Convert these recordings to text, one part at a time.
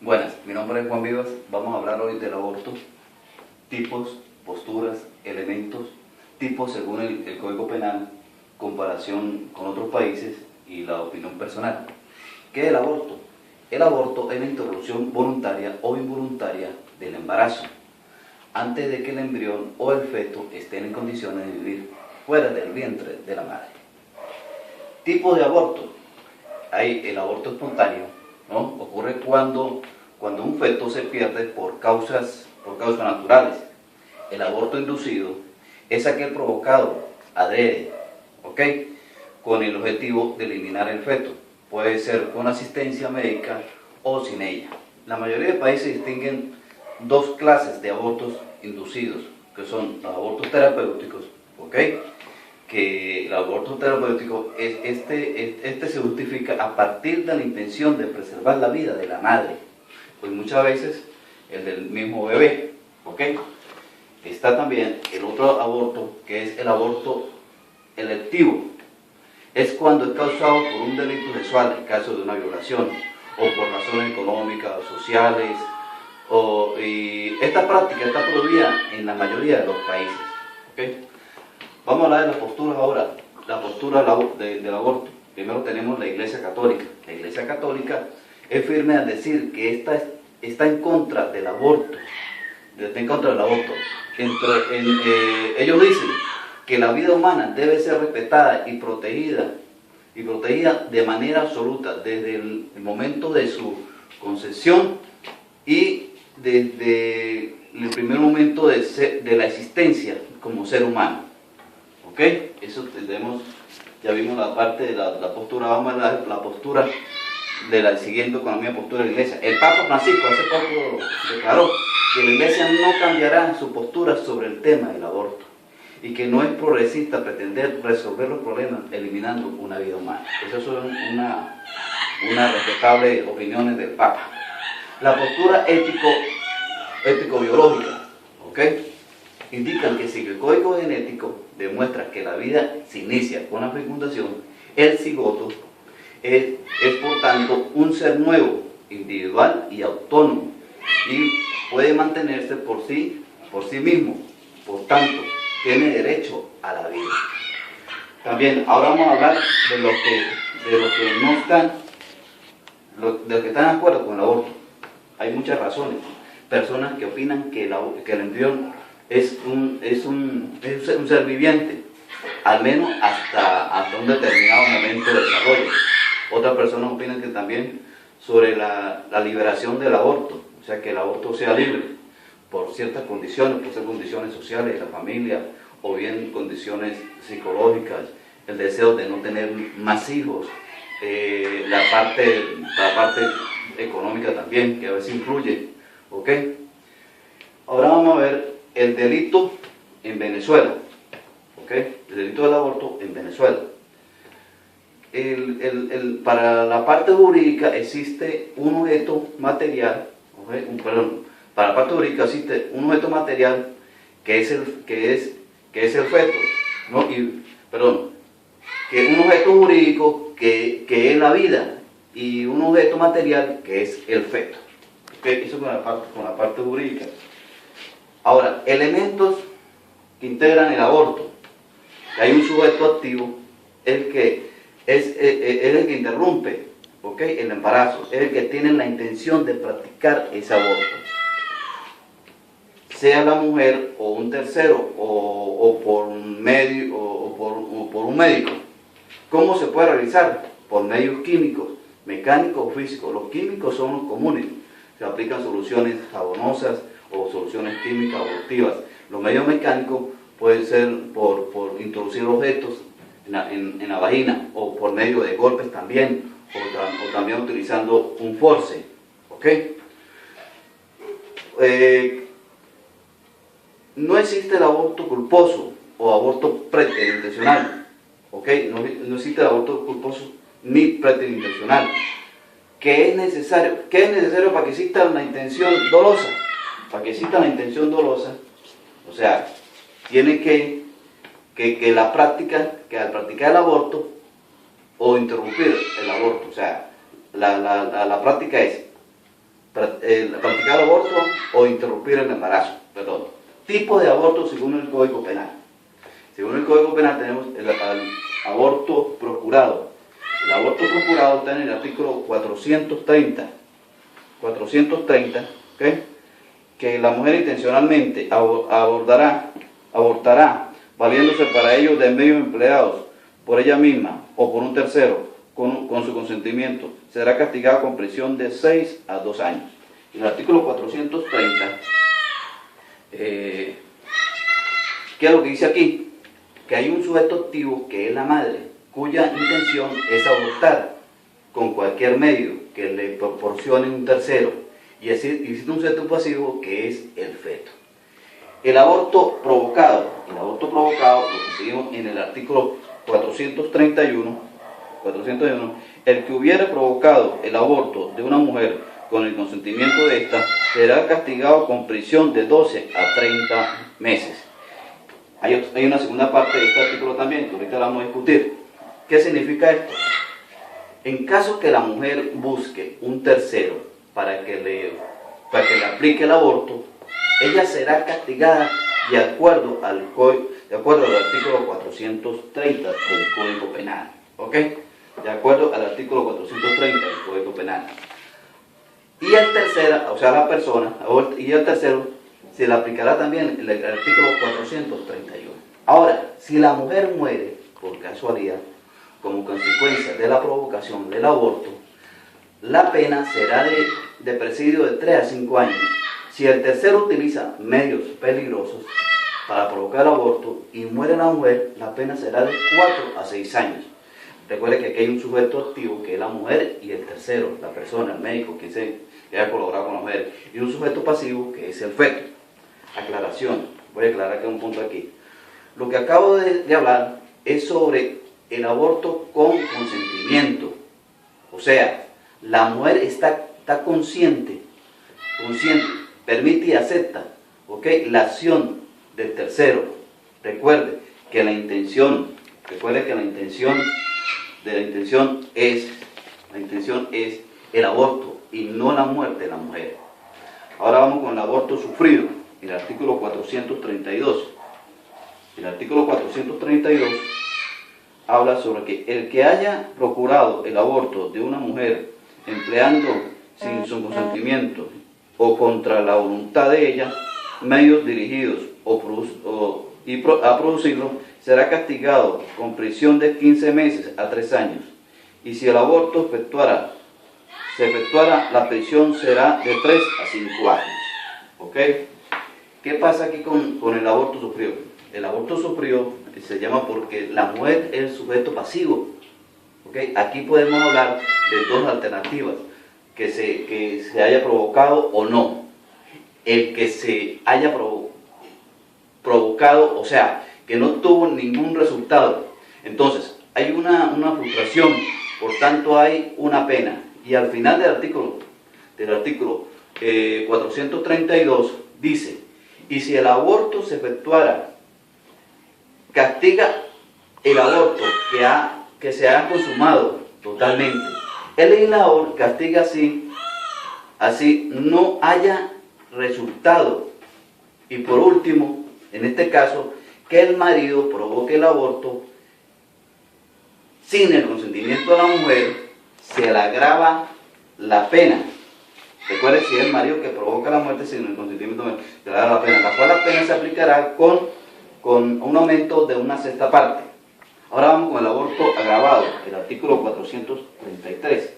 Buenas, mi nombre es Juan Vivas. Vamos a hablar hoy del aborto, tipos, posturas, elementos, tipos según el Código Penal, comparación con otros países y la opinión personal. ¿Qué es el aborto? El aborto es la interrupción voluntaria o involuntaria del embarazo, antes de que el embrión o el feto estén en condiciones de vivir fuera del vientre de la madre. Tipo de aborto. Hay el aborto espontáneo, ¿no? Ocurre cuando un feto se pierde por causas naturales. El aborto inducido es aquel provocado adrede, ¿ok?, con el objetivo de eliminar el feto. Puede ser con asistencia médica o sin ella. La mayoría de países distinguen dos clases de abortos inducidos, que son los abortos terapéuticos, ¿ok?, que el aborto terapéutico se justifica a partir de la intención de preservar la vida de la madre, pues muchas veces el del mismo bebé, ¿ok? Está también el otro aborto, que es el aborto electivo. Es cuando es causado por un delito sexual, en caso de una violación, o por razones económicas o sociales, y esta práctica está prohibida en la mayoría de los países, ¿ok? Vamos a hablar de las posturas ahora, la postura del aborto. Primero tenemos la Iglesia Católica. La Iglesia Católica es firme al decir que está en contra del aborto. Ellos dicen que la vida humana debe ser respetada y protegida de manera absoluta desde el momento de su concepción y desde el primer momento de la existencia como ser humano. ¿Ok? Eso ya vimos la parte de la postura. Vamos a ver la postura siguiendo con la misma postura de la Iglesia. El Papa Francisco hace poco declaró que la Iglesia no cambiará su postura sobre el tema del aborto y que no es progresista pretender resolver los problemas eliminando una vida humana. Esas son unas respetables opiniones del Papa. La postura ético-biológica, ¿ok?, indican que si el código genético demuestra que la vida se inicia con la fecundación, el cigoto es por tanto un ser nuevo, individual y autónomo, y puede mantenerse por sí mismo, por tanto, tiene derecho a la vida. También, ahora vamos a hablar de los que no están, de los que están de acuerdo con el aborto. Hay muchas razones. Personas que opinan que el embrión es un ser viviente, al menos hasta un determinado momento de desarrollo. Otras personas opinan que también sobre la liberación del aborto, o sea, que el aborto sea libre por ciertas condiciones, por ser condiciones sociales de la familia, o bien condiciones psicológicas, el deseo de no tener más hijos, la parte económica también, que a veces influye, ¿ok? Ahora vamos a ver el delito en Venezuela, ¿ok? El delito del aborto en Venezuela. Para la parte jurídica existe un objeto material, ¿okay? Para la parte jurídica existe un objeto material que es el feto, ¿no? Que un objeto jurídico que es la vida y un objeto material que es el feto. ¿Okay? Eso con la parte jurídica. Ahora, elementos que integran el aborto. Hay un sujeto activo, el que es el que interrumpe, ¿okay?, el embarazo, es el que tiene la intención de practicar ese aborto. Sea la mujer o un tercero o por un médico. ¿Cómo se puede realizar? Por medios químicos, mecánicos o físicos. Los químicos son los comunes. Se aplican soluciones jabonosas o soluciones químicas abortivas. Los medios mecánicos pueden ser por introducir objetos en la vagina, o por medio de golpes también, o también utilizando un force, ¿ok? No existe el aborto culposo o aborto preterintencional, ¿ok? No existe el aborto culposo ni preterintencional. ¿Qué es necesario para que exista la intención dolosa? Para que exista la intención dolosa, o sea, tiene que al practicar el aborto o interrumpir el aborto, o sea, la práctica es practicar aborto o interrumpir el embarazo, perdón. Tipo de aborto según el Código Penal. Según el Código Penal tenemos el aborto procurado. El aborto procurado está en el artículo 430. 430, ¿okay? Que la mujer intencionalmente abortará, valiéndose para ello de medios empleados por ella misma o por un tercero, con su consentimiento, será castigada con prisión de 6 a 2 años. El artículo 430, ¿qué es lo que dice aquí? Que hay un sujeto activo que es la madre, cuya intención es abortar con cualquier medio que le proporcione un tercero, y existe un sujeto pasivo que es el feto. El aborto provocado lo conseguimos en el artículo 431, el que hubiere provocado el aborto de una mujer con el consentimiento de ésta, será castigado con prisión de 12 a 30 meses. Hay una segunda parte de este artículo también, que ahorita la vamos a discutir. ¿Qué significa esto? En caso que la mujer busque un tercero para que le aplique el aborto, ella será castigada de acuerdo al artículo 430 del Código Penal. ¿Ok? De acuerdo al artículo 430 del Código Penal. Y el tercero, o sea, la persona, y el tercero, se le aplicará también el artículo 431. Ahora, si la mujer muere por casualidad, como consecuencia de la provocación del aborto, la pena será de presidio de 3 a 5 años. Si el tercero utiliza medios peligrosos para provocar el aborto y muere la mujer, la pena será de 4 a 6 años. Recuerde que aquí hay un sujeto activo que es la mujer y el tercero, la persona, el médico que haya colaborado con la mujer, y un sujeto pasivo que es el feto. Aclaración, voy a aclarar que un punto aquí. Lo que acabo de hablar es sobre el aborto con consentimiento. O sea, la mujer está consciente, permite y acepta, ¿ok?, la acción del tercero. Recuerde que la intención es el aborto y no la muerte de la mujer. Ahora vamos con el aborto sufrido, el artículo 432. El artículo 432 habla sobre que el que haya procurado el aborto de una mujer empleando sin su consentimiento o contra la voluntad de ella medios dirigidos a producirlo, será castigado con prisión de 15 meses a 3 años. Y si el aborto se efectuara, la prisión será de 3 a 5 años. ¿Ok? ¿Qué pasa aquí con el aborto sufrido? El aborto sufrido se llama porque la mujer es el sujeto pasivo. ¿Okay? Aquí podemos hablar de dos alternativas, que se haya provocado o no. El que se haya provocado, o sea, que no tuvo ningún resultado. Entonces, hay una frustración, por tanto hay una pena. Y al final del artículo 432 dice, y si el aborto se efectuara, castiga el aborto que se ha consumado totalmente. El legislador castiga así no haya resultado. Y por último, en este caso, que el marido provoque el aborto sin el consentimiento de la mujer, se le agrava la pena. Recuerde, si es el marido que provoca la muerte sin el consentimiento de la mujer, se le agrava la pena, la cual la pena se aplicará con un aumento de una sexta parte. Ahora vamos con el aborto agravado, el artículo 433.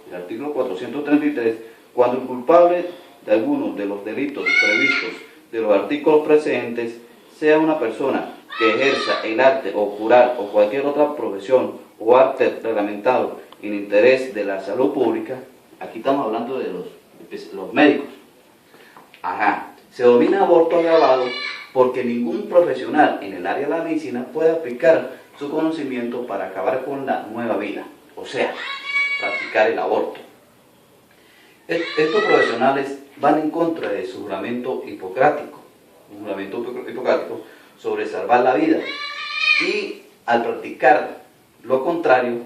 El artículo 433, cuando el culpable de algunos de los delitos previstos de los artículos precedentes sea una persona que ejerza el arte o jurar o cualquier otra profesión o arte reglamentado en interés de la salud pública, aquí estamos hablando de los médicos. Se denomina aborto agravado porque ningún profesional en el área de la medicina puede aplicar su conocimiento para acabar con la nueva vida, o sea, practicar el aborto. Estos profesionales van en contra de su juramento hipocrático, sobre salvar la vida, y al practicar lo contrario,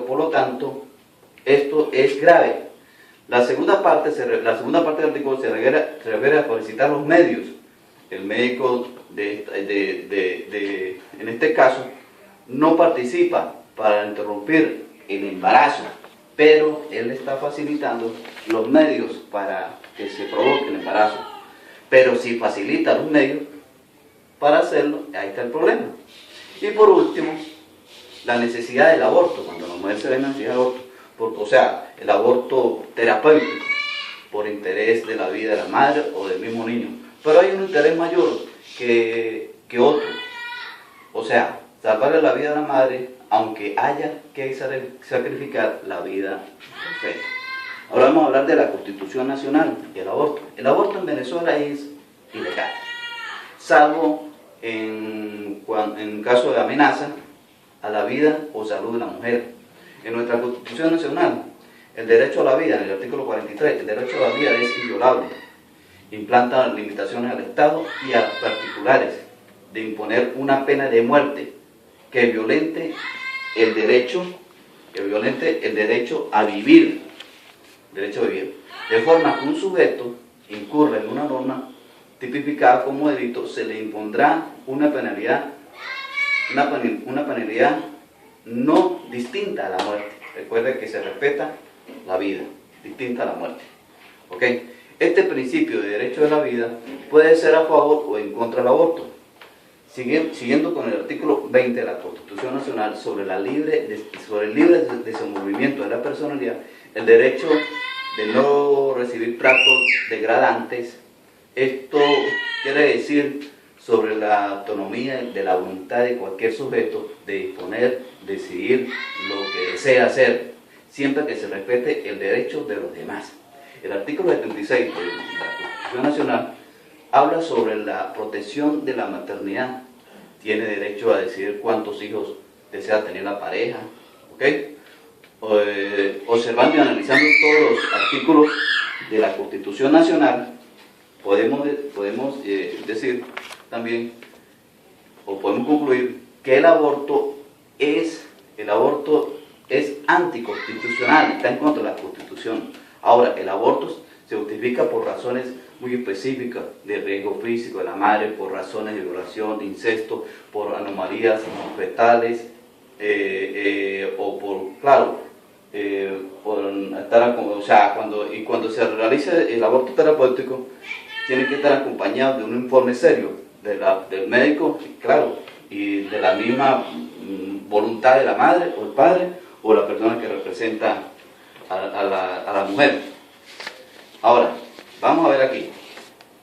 por lo tanto, Esto es grave. La segunda parte del artículo se refiere a solicitar los medios. El médico en este caso no participa para interrumpir el embarazo, pero él está facilitando los medios para que se provoque el embarazo. Pero si facilita los medios para hacerlo, ahí está el problema. Y por último, la necesidad del aborto, cuando la mujer se ve en necesidad de aborto, o sea, el aborto terapéutico, por interés de la vida de la madre o del mismo niño. Pero hay un interés mayor que otro. O sea, salvarle la vida a la madre, aunque haya que sacrificar la vida del feto. Ahora vamos a hablar de la Constitución Nacional y el aborto. El aborto en Venezuela es ilegal, salvo en caso de amenaza a la vida o salud de la mujer. En nuestra Constitución Nacional, el derecho a la vida, en el artículo 43, el derecho a la vida es inviolable. Implanta limitaciones al Estado y a los particulares de imponer una pena de muerte que violente el derecho a vivir, de forma que un sujeto incurra en una norma tipificada como delito, se le impondrá una penalidad no distinta a la muerte. Recuerde que se respeta la vida, distinta a la muerte. ¿Ok? Este principio de derecho de la vida puede ser a favor o en contra del aborto. Siguiendo con el artículo 20 de la Constitución Nacional sobre el libre desenvolvimiento de la personalidad, el derecho de no recibir tratos degradantes. Esto quiere decir sobre la autonomía de la voluntad de cualquier sujeto de disponer, decidir lo que desea hacer, siempre que se respete el derecho de los demás. El artículo 76 de la Constitución Nacional habla sobre la protección de la maternidad. Tiene derecho a decidir cuántos hijos desea tener la pareja, ¿ok? Observando y analizando todos los artículos de la Constitución Nacional, podemos decir también, o podemos concluir, que el aborto es anticonstitucional, está en contra de la Constitución. Ahora, el aborto se justifica por razones muy específicas de riesgo físico de la madre, por razones de violación, de incesto, por anomalías fetales, o por estar, o sea, cuando se realiza el aborto terapéutico, tiene que estar acompañado de un informe serio del médico, claro, y de la misma voluntad de la madre o el padre o la persona que representa a la mujer. Ahora, vamos a ver aquí.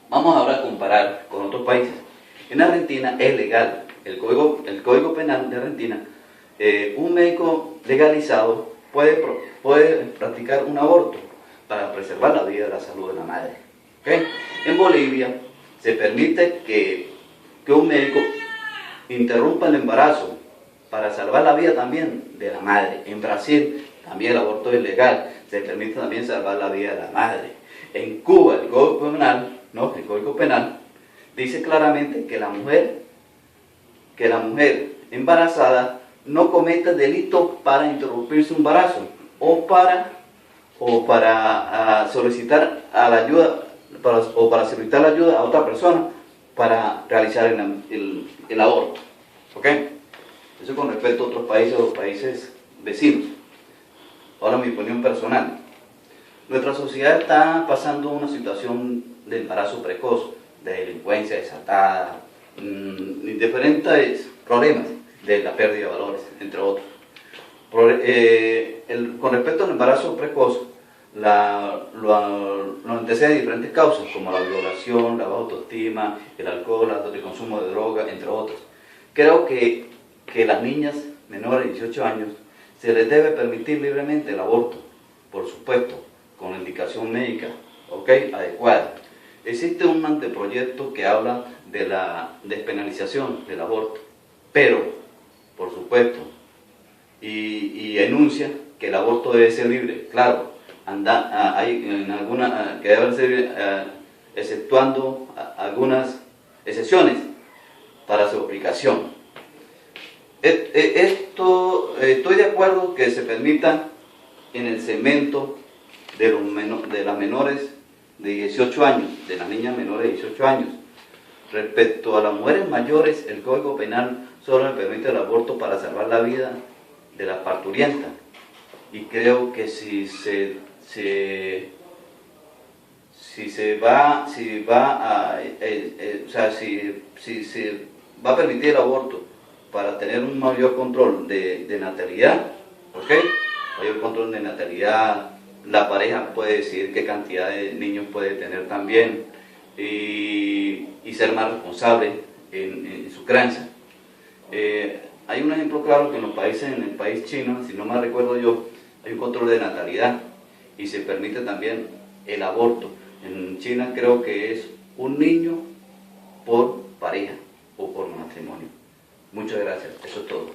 Vamos ahora a comparar con otros países. En Argentina es legal. El Código Penal de Argentina, un médico legalizado puede practicar un aborto para preservar la vida y la salud de la madre. ¿Okay? En Bolivia se permite que un médico interrumpa el embarazo para salvar la vida también de la madre. En Brasil también el aborto es legal, se permite también salvar la vida de la madre. En Cuba el Código Penal dice claramente que la mujer embarazada no comete delito para interrumpir su embarazo o para solicitar ayuda la ayuda a otra persona para realizar el aborto. ¿Ok? Eso con respecto a otros países o países vecinos. Ahora mi opinión personal. Nuestra sociedad está pasando una situación de embarazo precoz, de delincuencia desatada, diferentes problemas de la pérdida de valores, entre otros. Con respecto al embarazo precoz, lo antecede diferentes causas, como la violación, la baja autoestima, el alcohol, el consumo de droga, entre otros. Creo que las niñas menores de 18 años se les debe permitir libremente el aborto, por supuesto, con la indicación médica, adecuada. Existe un anteproyecto que habla de la despenalización del aborto, pero, por supuesto, y enuncia que el aborto debe ser libre. Claro, hay en alguna que debe ser exceptuando algunas excepciones para su aplicación. Estoy de acuerdo que se permita en el segmento de las menores de 18 años, de las niñas menores de 18 años. Respecto a las mujeres mayores, el Código Penal solo le permite el aborto para salvar la vida de la parturienta. Y creo que si se va a permitir el aborto para tener un mayor control de natalidad, ¿ok? Mayor control de natalidad, la pareja puede decidir qué cantidad de niños puede tener también y ser más responsable en su crianza. Hay un ejemplo claro que en el país chino, si no me recuerdo yo, hay un control de natalidad y se permite también el aborto. En China creo que es un niño por pareja o por matrimonio. Muchas gracias, eso es todo.